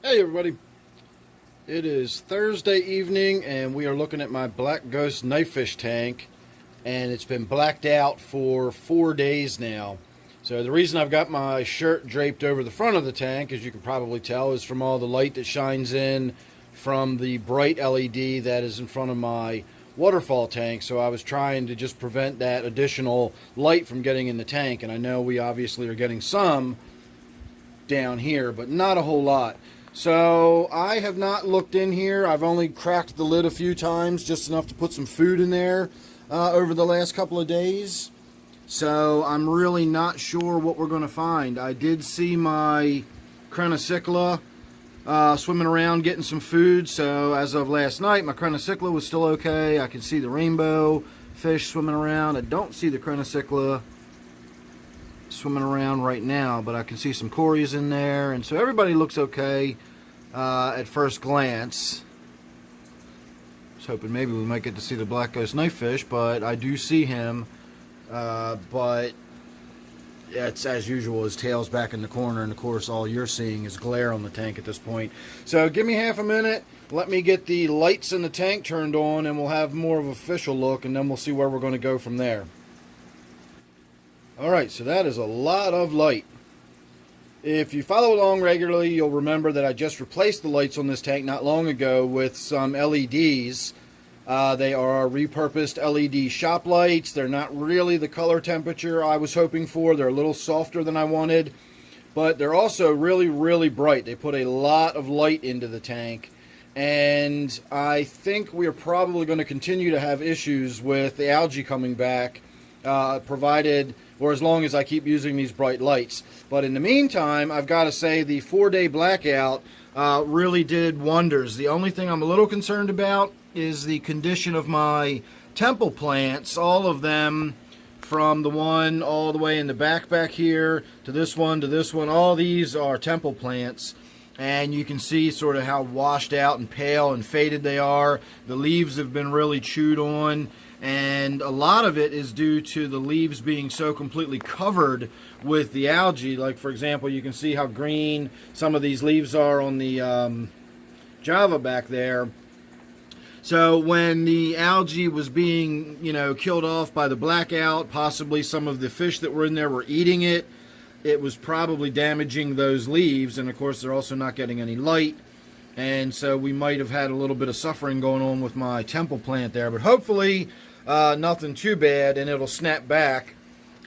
Hey everybody, it is Thursday evening and we are looking at my black ghost knifefish tank, and it's been blacked out for 4 days now. So the reason I've got my shirt draped over the front of the tank, as you can probably tell, is from all the light that shines in from the bright LED that is in front of my waterfall tank. So I was trying to just prevent that additional light from getting in the tank, and I know we obviously are getting some down here, but not a whole lot. So I have not looked in here. I've only cracked the lid a few times, just enough to put some food in there over the last couple of days. So I'm really not sure what we're going to find. I did see my Chemiclean swimming around getting some food. So as of last night, my Chemiclean was still okay. I can see the rainbow fish swimming around. I don't see the Chemiclean swimming around right now, but I can see some cories in there, and so everybody looks okay at first glance. I was hoping maybe we might get to see the black ghost knifefish, but I do see him, but it's as usual, his tail's back in the corner, and of course all you're seeing is glare on the tank at this point. So give me half a minute, let me get the lights in the tank turned on, and we'll have more of an official look, and then we'll see where we're going to go from there. Alright, so that is a lot of light. If you follow along regularly, you'll remember that I just replaced the lights on this tank not long ago with some LEDs. They are repurposed LED shop lights. They're not really the color temperature I was hoping for. They're a little softer than I wanted, but they're also really, really bright. They put a lot of light into the tank, and I think we're probably going to continue to have issues with the algae coming back, provided, or as long as I keep using these bright lights. But in the meantime, I've got to say the 4-day blackout really did wonders. The only thing I'm a little concerned about is the condition of my temple plants. All of them, from the one all the way in the back here to this one, all these are temple plants. And you can see sort of how washed out and pale and faded they are. The leaves have been really chewed on, and a lot of it is due to the leaves being so completely covered with the algae. Like, for example, you can see how green some of these leaves are on the Java back there. So when the algae was being, killed off by the blackout, possibly some of the fish that were in there were eating it. It was probably damaging those leaves, and of course they're also not getting any light. And so we might have had a little bit of suffering going on with my temple plant there, but hopefully nothing too bad, and it'll snap back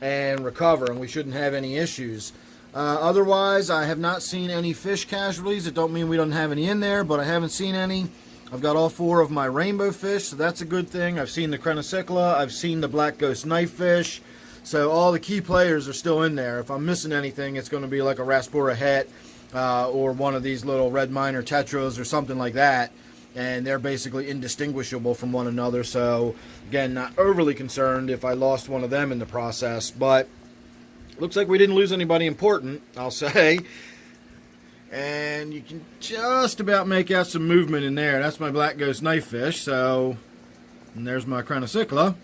and recover, and we shouldn't have any issues. Otherwise, I have not seen any fish casualties. It don't mean we don't have any in there, but I haven't seen any. I've got all 4 of my rainbow fish, so that's a good thing. I've seen the Chemiclean, I've seen the black ghost knifefish, so all the key players are still in there. If I'm missing anything, it's going to be like a Raspora het or one of these little red minor tetras or something like that, and they're basically indistinguishable from one another. So again, not overly concerned if I lost one of them in the process, but looks like we didn't lose anybody important, I'll say. And you can just about make out some movement in there. That's my black ghost knifefish. So, and there's my Chemiclean.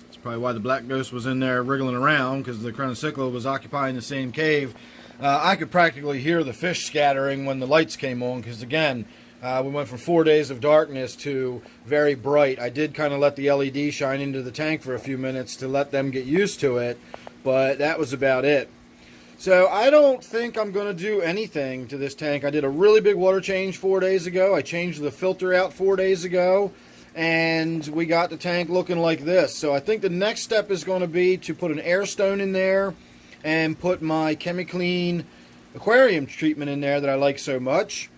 That's probably why the black ghost was in there wriggling around, because the Chemiclean was occupying the same cave. I could practically hear the fish scattering when the lights came on, because again, we went from 4 days of darkness to very bright. I did kind of let the LED shine into the tank for a few minutes to let them get used to it, but that was about it. So I don't think I'm going to do anything to this tank. I did a really big water change 4 days ago. I changed the filter out 4 days ago, and we got the tank looking like this. So I think the next step is going to be to put an air stone in there and put my Chemiclean aquarium treatment in there that I like so much.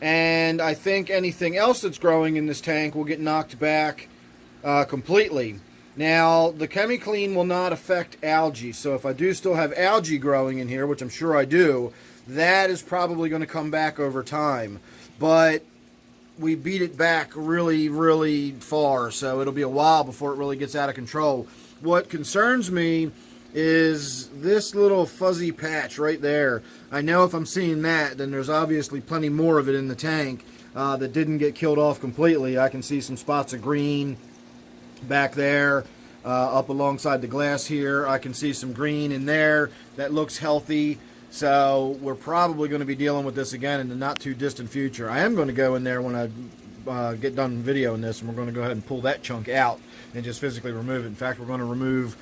And I think anything else that's growing in this tank will get knocked back completely. Now, the Chemiclean will not affect algae, so if I do still have algae growing in here, which I'm sure I do, that is probably going to come back over time. But we beat it back really, really far, so it'll be a while before it really gets out of control. What concerns me is this little fuzzy patch right there. I know if I'm seeing that, then there's obviously plenty more of it in the tank that didn't get killed off completely. I can see some spots of green back there, up alongside the glass here. I can see some green in there that looks healthy. So we're probably going to be dealing with this again in the not too distant future. I am going to go in there when I get done videoing this, and we're going to go ahead and pull that chunk out and just physically remove it. In fact, we're going to remove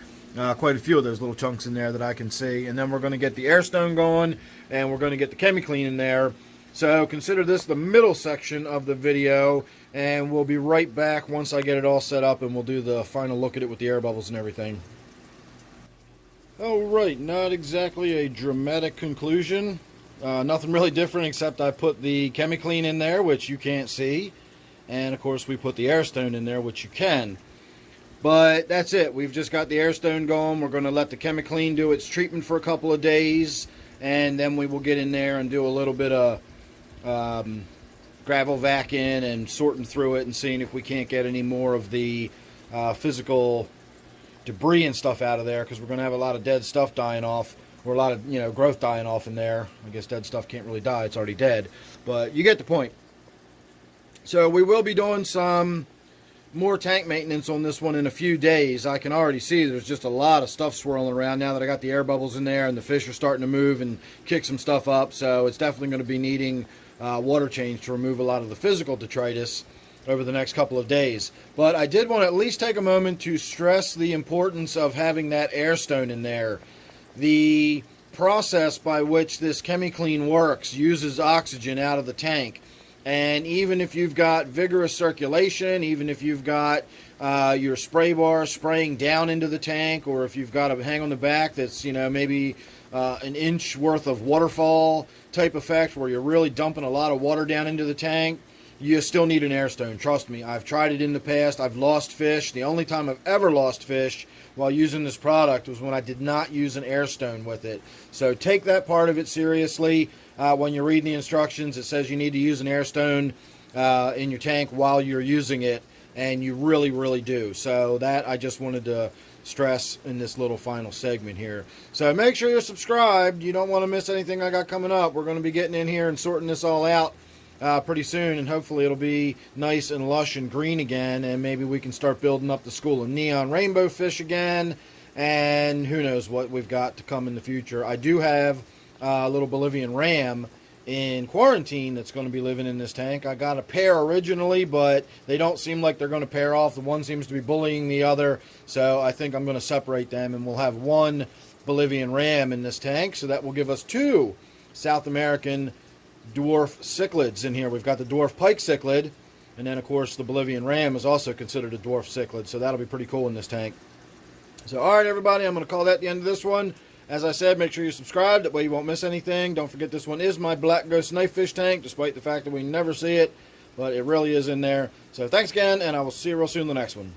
quite a few of those little chunks in there that I can see, and then we're going to get the airstone going, and we're going to get the Chemiclean in there. So consider this the middle section of the video, and we'll be right back once I get it all set up, and we'll do the final look at it with the air bubbles and everything. Alright, not exactly a dramatic conclusion. Nothing really different except I put the Chemiclean in there, which you can't see. And of course we put the airstone in there, which you can. But that's it. We've just got the airstone going. We're going to let the Chemiclean do its treatment for a couple of days. And then we will get in there and do a little bit of gravel vacking and sorting through it and seeing if we can't get any more of the physical debris and stuff out of there, because we're going to have a lot of dead stuff dying off, or a lot of growth dying off in there. I guess dead stuff can't really die, it's already dead, but you get the point. So we will be doing some more tank maintenance on this one in a few days. I can already see there's just a lot of stuff swirling around now that I got the air bubbles in there, and the fish are starting to move and kick some stuff up, so it's definitely going to be needing water change to remove a lot of the physical detritus over the next couple of days. But I did want to at least take a moment to stress the importance of having that airstone in there. The process by which this Chemiclean works uses oxygen out of the tank, and even if you've got vigorous circulation, even if you've got your spray bar spraying down into the tank, or if you've got a hang on the back that's maybe an inch worth of waterfall type effect where you're really dumping a lot of water down into the tank, you still need an airstone. Trust me, I've tried it in the past. I've lost fish. The only time I've ever lost fish while using this product was when I did not use an airstone with it. So take that part of it seriously. When you're reading the instructions, it says you need to use an airstone in your tank while you're using it, and you really, really do. So that I just wanted to stress in this little final segment here. So make sure you're subscribed. You don't want to miss anything I got coming up. We're going to be getting in here and sorting this all out pretty soon, and hopefully it'll be nice and lush and green again, and maybe we can start building up the school of neon rainbow fish again, and who knows what we've got to come in the future. I do have a little Bolivian ram in quarantine that's going to be living in this tank. I got a pair originally, but they don't seem like they're going to pair off. The one seems to be bullying the other, so I think I'm going to separate them, and we'll have one Bolivian ram in this tank, so that will give us two South American dwarf cichlids in here. We've got the dwarf pike cichlid, and then of course the Bolivian ram is also considered a dwarf cichlid, so that'll be pretty cool in this tank. So alright everybody, I'm going to call that the end of this one. As I said, make sure you're subscribed, that way you won't miss anything. Don't forget this one is my black ghost knife fish tank, despite the fact that we never see it, but it really is in there. So thanks again, and I will see you real soon in the next one.